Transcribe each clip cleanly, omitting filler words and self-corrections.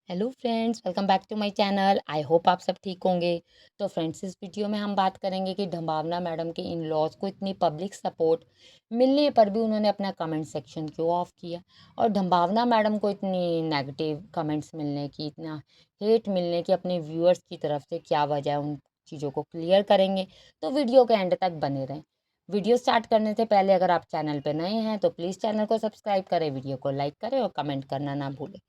Hello friends, welcome back to my channel. I hope आप सब ठीक होंगे। तो फ्रेंड्स, इस वीडियो में हम बात करेंगे कि ढंबावना मैडम के इन लॉज को इतनी पब्लिक सपोर्ट मिलने पर भी उन्होंने अपना कमेंट सेक्शन क्यों ऑफ किया, और ढंबावना मैडम को इतनी नेगेटिव कमेंट्स मिलने की, इतना हेट मिलने की अपने व्यूअर्स की तरफ से क्या वजह है, उन चीज़ों को क्लियर करेंगे। तो वीडियो के एंड तक बने रहें। वीडियो स्टार्ट करने से पहले अगर आप चैनल पर नए हैं तो प्लीज़ चैनल को सब्सक्राइब करें, वीडियो को लाइक करें और कमेंट करना ना भूलें।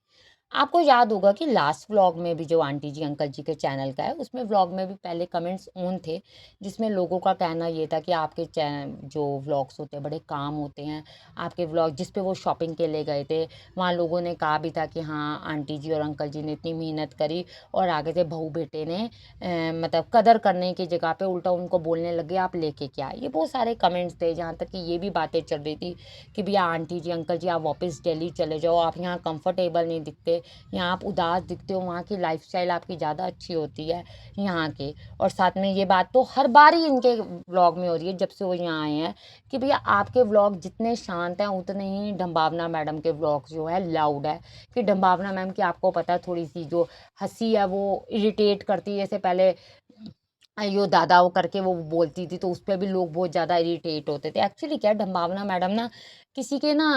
आपको याद होगा कि लास्ट व्लॉग में भी जो आंटी जी अंकल जी के चैनल का है, उसमें व्लॉग में भी पहले कमेंट्स ऑन थे, जिसमें लोगों का कहना ये था कि आपके जो व्लॉग्स होते हैं बड़े काम होते हैं। आपके व्लॉग जिस पे वो शॉपिंग के लिए गए थे, वहाँ लोगों ने कहा भी था कि हाँ, आंटी जी और अंकल जी ने इतनी मेहनत करी और आगे से बहू बेटे ने मतलब कदर करने की जगह पे उल्टा उनको बोलने लगे आप लेके क्या आए। ये बहुत सारे कमेंट्स थे, जहाँ तक कि ये भी बातें चल रही थी कि भैया आंटी जी अंकल जी आप वापस दिल्ली चले जाओ, आप यहाँ कंफर्टेबल नहीं दिखते, यहाँ आप उदास दिखते हो, वहाँ की लाइफस्टाइल आपकी ज़्यादा अच्छी होती है यहाँ के। और साथ में ये बात तो हर बार ही इनके व्लॉग में हो रही है जब से वो यहाँ आए हैं, कि भैया आपके व्लॉग जितने शांत हैं उतने ही ढंबावना मैडम के व्लॉग जो है लाउड है। कि ढंबावना मैम की आपको पता है थोड़ी सी जो हंसी है वो इरिटेट करती है। जैसे पहले यो दादा वो करके वो बोलती थी, तो उस पर भी लोग बहुत ज़्यादा इरिटेट होते थे। एक्चुअली क्या ढंबावना मैडम ना किसी के ना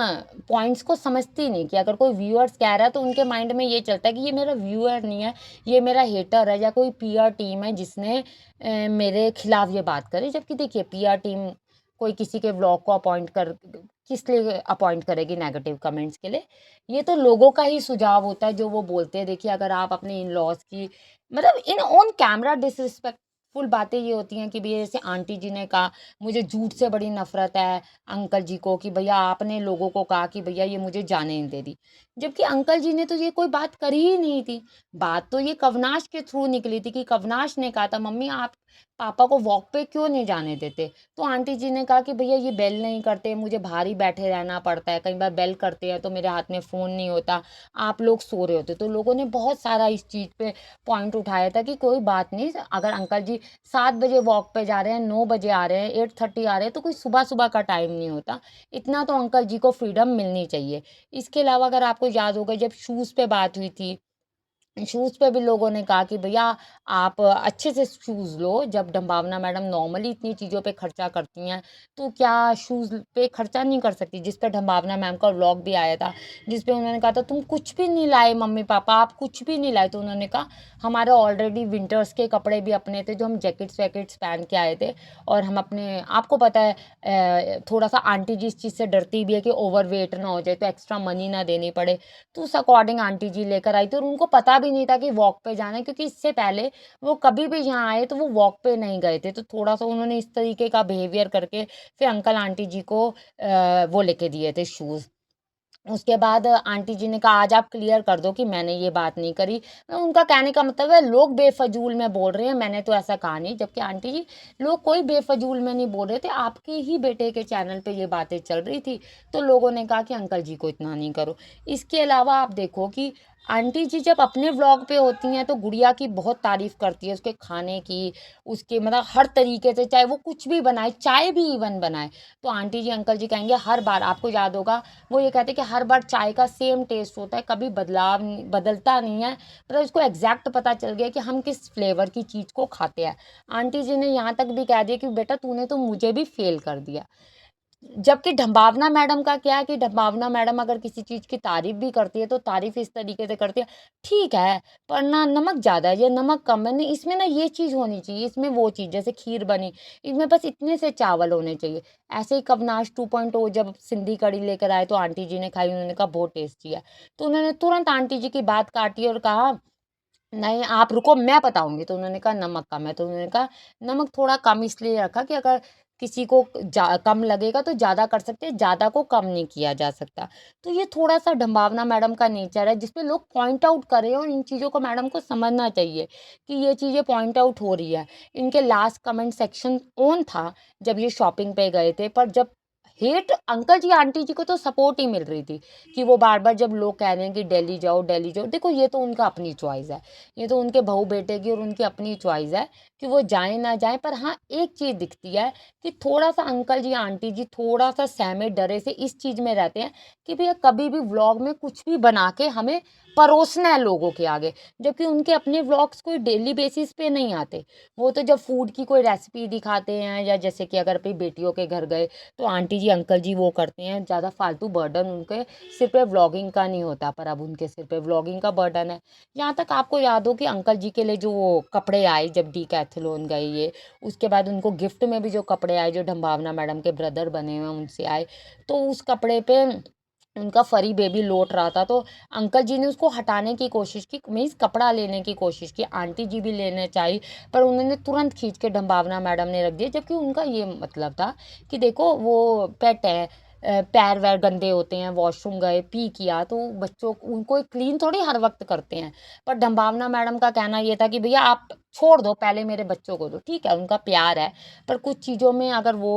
पॉइंट्स को समझती नहीं, कि अगर कोई व्यूअर्स कह रहा है तो उनके माइंड में ये चलता है कि ये मेरा व्यूअर नहीं है, ये मेरा हेटर है, या कोई पीआर टीम है जिसने मेरे खिलाफ ये बात करी। जबकि देखिए, पीआर टीम कोई किसी के व्लॉग को अपॉइंट कर किस लिए अपॉइंट करेगी नेगेटिव कमेंट्स के लिए? ये तो लोगों का ही सुझाव होता है जो वो बोलते हैं। देखिए, अगर आप अपने इन लॉज की मतलब in on camera disrespect full बातें ये होती हैं कि भैया, जैसे आंटी जी ने कहा मुझे झूठ से बड़ी नफरत है अंकल जी को, कि भैया आपने लोगों को कहा कि भैया ये मुझे जाने नहीं दे दी। जबकि अंकल जी ने तो ये कोई बात करी ही नहीं थी। बात तो ये कवनाश के थ्रू निकली थी, कि कवनाश ने कहा था मम्मी आप पापा को वॉक पे क्यों नहीं जाने देते। तो आंटी जी ने कहा कि भैया ये बेल नहीं करते, मुझे बाहर ही बैठे रहना पड़ता है, कई बार बेल करते हैं तो मेरे हाथ में फ़ोन नहीं होता, आप लोग सो रहे होते। तो लोगों ने बहुत सारा इस चीज़ पे पॉइंट उठाया था कि कोई बात नहीं, अगर अंकल जी 7 बजे वॉक पे जा रहे हैं, 9 बजे आ रहे हैं, 8:30 आ रहे हैं, तो कोई सुबह सुबह का टाइम नहीं होता। इतना तो अंकल जी को फ्रीडम मिलनी चाहिए। इसके अलावा अगर आपको याद होगा, जब शूज़ पे बात हुई थी, शूज़ पे भी लोगों ने कहा कि भैया आप अच्छे से शूज़ लो। जब ढंबावना मैडम नॉर्मली इतनी चीज़ों पे खर्चा करती हैं, तो क्या शूज़ पे खर्चा नहीं कर सकती? जिस पे ढंबावना मैम का व्लॉग भी आया था, जिस पे उन्होंने कहा था तुम कुछ भी नहीं लाए मम्मी पापा, आप कुछ भी नहीं लाए। तो उन्होंने कहा हमारे ऑलरेडी विंटर्स के कपड़े भी अपने थे, जो हम जैकेट्स वैकेट्स पहन के आए थे, और हम अपने आपको पता है थोड़ा सा आंटी जी इस चीज़ से डरती भी है कि ओवर वेट ना हो जाए, तो एक्स्ट्रा मनी ना देनी पड़े। तो उस अकॉर्डिंग आंटी जी लेकर आई थी, और उनको पता भी नहीं था कि वॉक पे जाना है, क्योंकि इससे पहले वो कभी भी यहाँ आए तो वो वॉक पे नहीं गए थे। तो थोड़ा सा उन्होंने इस तरीके का बिहेवियर करके फिर अंकल आंटी जी को वो लेके दिए थे शूज़। उसके बाद आंटी जी ने कहा आज आप क्लियर कर दो कि मैंने ये बात नहीं करी। उनका कहने का मतलब है लोग बेफजूल में बोल रहे हैं, मैंने तो ऐसा कहा नहीं। जबकि आंटी जी, लोग कोई बेफजूल में नहीं बोल रहे थे, आपके ही बेटे के चैनल पे ये बातें चल रही थी, तो लोगों ने कहा कि अंकल जी को इतना नहीं करो। इसके अलावा आप देखो कि आंटी जी जब अपने व्लॉग पे होती हैं तो गुड़िया की बहुत तारीफ करती है, उसके खाने की, उसके मतलब हर तरीके से, चाहे वो कुछ भी बनाए, चाय भी इवन बनाए, तो आंटी जी अंकल जी कहेंगे हर बार। आपको याद होगा वो ये कहते हैं कि हर बार चाय का सेम टेस्ट होता है, कभी बदलता नहीं है, मतलब इसको एग्जैक्ट पता चल गया कि हम किस फ्लेवर की चीज़ को खाते हैं। आंटी जी ने यहाँ तक भी कह दिया कि बेटा तूने तो मुझे भी फेल कर दिया। जबकि ढंबावना मैडम का क्या है कि ढंबावना मैडम अगर किसी चीज़ की तारीफ भी करती है तो तारीफ इस तरीके से करती है, ठीक है पर ना नमक ज़्यादा है या नमक कम है, नहीं इसमें ना ये चीज़ होनी चाहिए, इसमें वो चीज़, जैसे खीर बनी इसमें बस इतने से चावल होने चाहिए। ऐसे ही कवनाश 2.0 जब सिंधी कढ़ी लेकर आए तो आंटी जी ने खाई, उन्होंने कहा बहुत टेस्टी है। तो उन्होंने तुरंत आंटी जी की बात काटी और कहा नहीं आप रुको मैं बताऊँगी। तो उन्होंने कहा नमक कम है। तो उन्होंने कहा नमक थोड़ा कम इसलिए रखा कि अगर किसी को कम लगेगा तो ज़्यादा कर सकते हैं, ज़्यादा को कम नहीं किया जा सकता। तो ये थोड़ा-सा ढंबावना मैडम का नेचर है, जिसपे लोग पॉइंट आउट कर रहे हैं, और इन चीज़ों को मैडम को समझना चाहिए कि ये चीज़ें पॉइंट आउट हो रही है। इनके लास्ट कमेंट सेक्शन ऑन था जब ये शॉपिंग पे गए थे, पर जब हेट अंकल जी आंटी जी को तो सपोर्ट ही मिल रही थी, कि वो बार-बार जब लोग कह रहे हैं कि दिल्ली जाओ, दिल्ली जाओ, देखो ये तो उनका अपनी चॉइस है। ये तो उनके बहू बेटे की और उनकी अपनी चॉइस है कि वो जाएँ ना जाएँ। पर हाँ, एक चीज़ दिखती है कि थोड़ा-सा अंकल जी, आंटी जी थोड़ा-सा सहमे डरे से इस चीज़ में रहते हैं कि भैया कभी भी व्लॉग में कुछ भी बना के हमें परोसना है लोगों के आगे, जबकि उनके अपने व्लॉग्स कोई डेली बेसिस पे नहीं आते। वो तो जब फूड की कोई रेसिपी दिखाते हैं, या जैसे कि अगर अपनी बेटियों के घर गए तो आंटी जी अंकल जी वो करते हैं, ज़्यादा फालतू बर्डन उनके सिर पे व्लॉगिंग का नहीं होता, पर अब उनके सिर पे व्लॉगिंग का बर्डन है। यहाँ तक आपको याद हो कि अंकल जी के लिए जो वो कपड़े आए जब डीकैथलॉन गए ये, उसके बाद उनको गिफ्ट में भी जो कपड़े आए जो ढंबावना मैडम के ब्रदर बने हुए हैं उनसे आए, तो उस कपड़े पे उनका फरी बेबी लौट रहा था, तो अंकल जी ने उसको हटाने की कोशिश की, मीन्स कपड़ा लेने की कोशिश की, आंटी जी भी लेने चाहिए, पर उन्होंने तुरंत खींच के ढंबावना मैडम ने रख दिया, जबकि उनका ये मतलब था कि देखो वो पेट है, पैर वैर गंदे होते हैं, वॉशरूम गए पी किया, तो बच्चों उनको क्लीन थोड़ी हर वक्त करते हैं। पर ढंबावना मैडम का कहना ये था कि भैया आप छोड़ दो, पहले मेरे बच्चों को दो, ठीक है उनका प्यार है, पर कुछ चीज़ों में अगर वो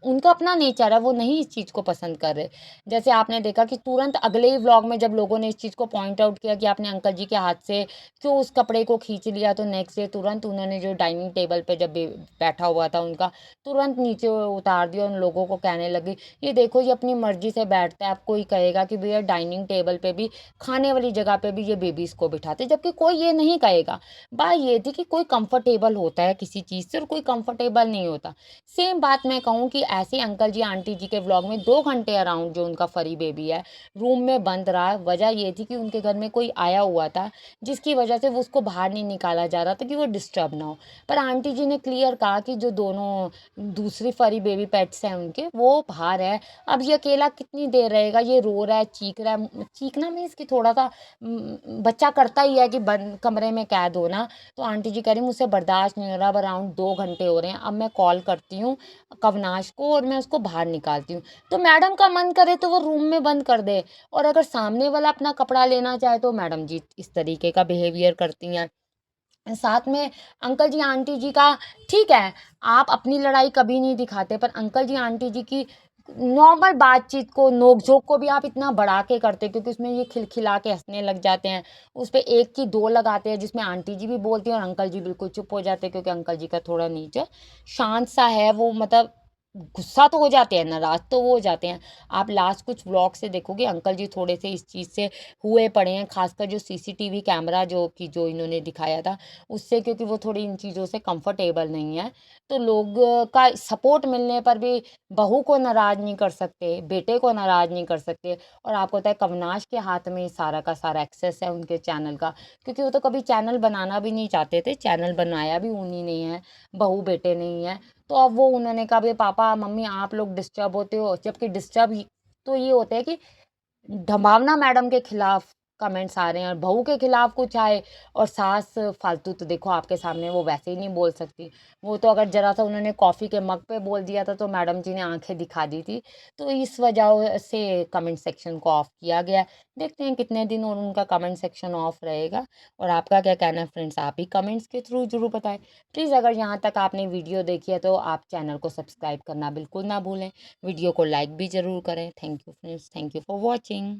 उनका अपना नेचर है, वो नहीं इस चीज़ को पसंद कर रहे। जैसे आपने देखा कि तुरंत अगले ही व्लॉग में जब लोगों ने इस चीज़ को पॉइंट आउट किया कि आपने अंकल जी के हाथ से क्यों उस कपड़े को खींच लिया, तो नेक्स्ट डे तुरंत उन्होंने जो डाइनिंग टेबल पे जब बैठा हुआ था उनका, तुरंत नीचे उतार दिया, उन लोगों को कहने लगी, ये देखो ये अपनी मर्जी से बैठता है, अब कोई कहेगा कि भैया डाइनिंग टेबल पे भी, खाने वाली जगह पे भी ये बेबीज़ को बिठाते, जबकि कोई ये नहीं कहेगा। बात ये थी कि कोई कंफर्टेबल होता है किसी चीज़ से और कोई कंफर्टेबल नहीं होता। सेम बात मैं कहूँ कि ऐसे अंकल जी आंटी जी के व्लॉग में 2 घंटे अराउंड जो उनका फरी बेबी है, रूम में बंद रहा। वजह ये थी कि उनके घर में कोई आया हुआ था, जिसकी वजह से वो उसको बाहर नहीं निकाला जा रहा था कि वो डिस्टर्ब ना हो। पर आंटी जी ने क्लियर कहा कि जो दोनों दूसरी फरी बेबी पेट्स हैं उनके, वो बाहर है। अब ये अकेला कितनी देर रहेगा, ये रो रहा है, चीख रहा है। चीखना मीन्स कि थोड़ा-सा बच्चा करता ही है कि बंद कमरे में कैद होना। तो आंटी जी कह रही मुझसे बर्दाश्त नहीं हो रहा, अब अराउंड 2 घंटे हो रहे हैं, अब मैं कॉल करती हूँ कवनाश को और मैं उसको बाहर निकालती हूँ। तो मैडम का मन करे तो वो रूम में बंद कर दे, और अगर सामने वाला अपना कपड़ा लेना चाहे तो मैडम जी इस तरीके का बिहेवियर करती हैं। साथ में अंकल जी आंटी जी का, ठीक है आप अपनी लड़ाई कभी नहीं दिखाते, पर अंकल जी आंटी जी की नॉर्मल बातचीत को, नोक-झोंक को भी आप इतना बढ़ा के करते, क्योंकि उसमें ये खिलखिला के हँसने लग जाते हैं। उस पे 1 की 2 लगाते हैं, जिसमें आंटी जी भी बोलती हैं और अंकल जी बिल्कुल चुप हो जाते हैं, क्योंकि अंकल जी का थोड़ा नेचर शांत सा है। वो मतलब गुस्सा तो हो जाते हैं, नाराज़ तो वो हो जाते हैं। आप लास्ट कुछ व्लॉग से देखोगे अंकल जी थोड़े से इस चीज़ से हुए पड़े हैं, ख़ासकर जो सीसीटीवी कैमरा जो इन्होंने दिखाया था, उससे, क्योंकि वो थोड़ी इन चीज़ों से कंफर्टेबल नहीं है। तो लोग का सपोर्ट मिलने पर भी बहू को नाराज़ नहीं कर सकते, बेटे को नाराज़ नहीं कर सकते। और आपको पता है कवनाश के हाथ में सारा का सारा एक्सेस है उनके चैनल का, क्योंकि वो तो कभी चैनल बनाना भी नहीं चाहते थे, चैनल बनाया भी उन्हीं ने है, बहू बेटे ने ही है। तो अब वो उन्होंने कहा भई पापा मम्मी आप लोग डिस्टर्ब होते हो, जबकि डिस्टर्ब ही तो ये होते हैं कि संभावना मैडम के खिलाफ कमेंट्स आ रहे हैं और बहू के खिलाफ कुछ आए, और सास फालतू तो देखो आपके सामने वो वैसे ही नहीं बोल सकती। वो तो अगर जरा सा उन्होंने कॉफ़ी के मग पे बोल दिया था तो मैडम जी ने आंखें दिखा दी थी। तो इस वजह से कमेंट सेक्शन को ऑफ किया गया है। देखते हैं कितने दिन और उनका कमेंट सेक्शन ऑफ रहेगा। और आपका क्या कहना है फ्रेंड्स, आप ही कमेंट्स के थ्रू जरूर बताएं। प्लीज़ अगर यहाँ तक आपने वीडियो देखी है तो आप चैनल को सब्सक्राइब करना बिल्कुल ना भूलें, वीडियो को लाइक भी ज़रूर करें। Thank you friends, thank you for watching.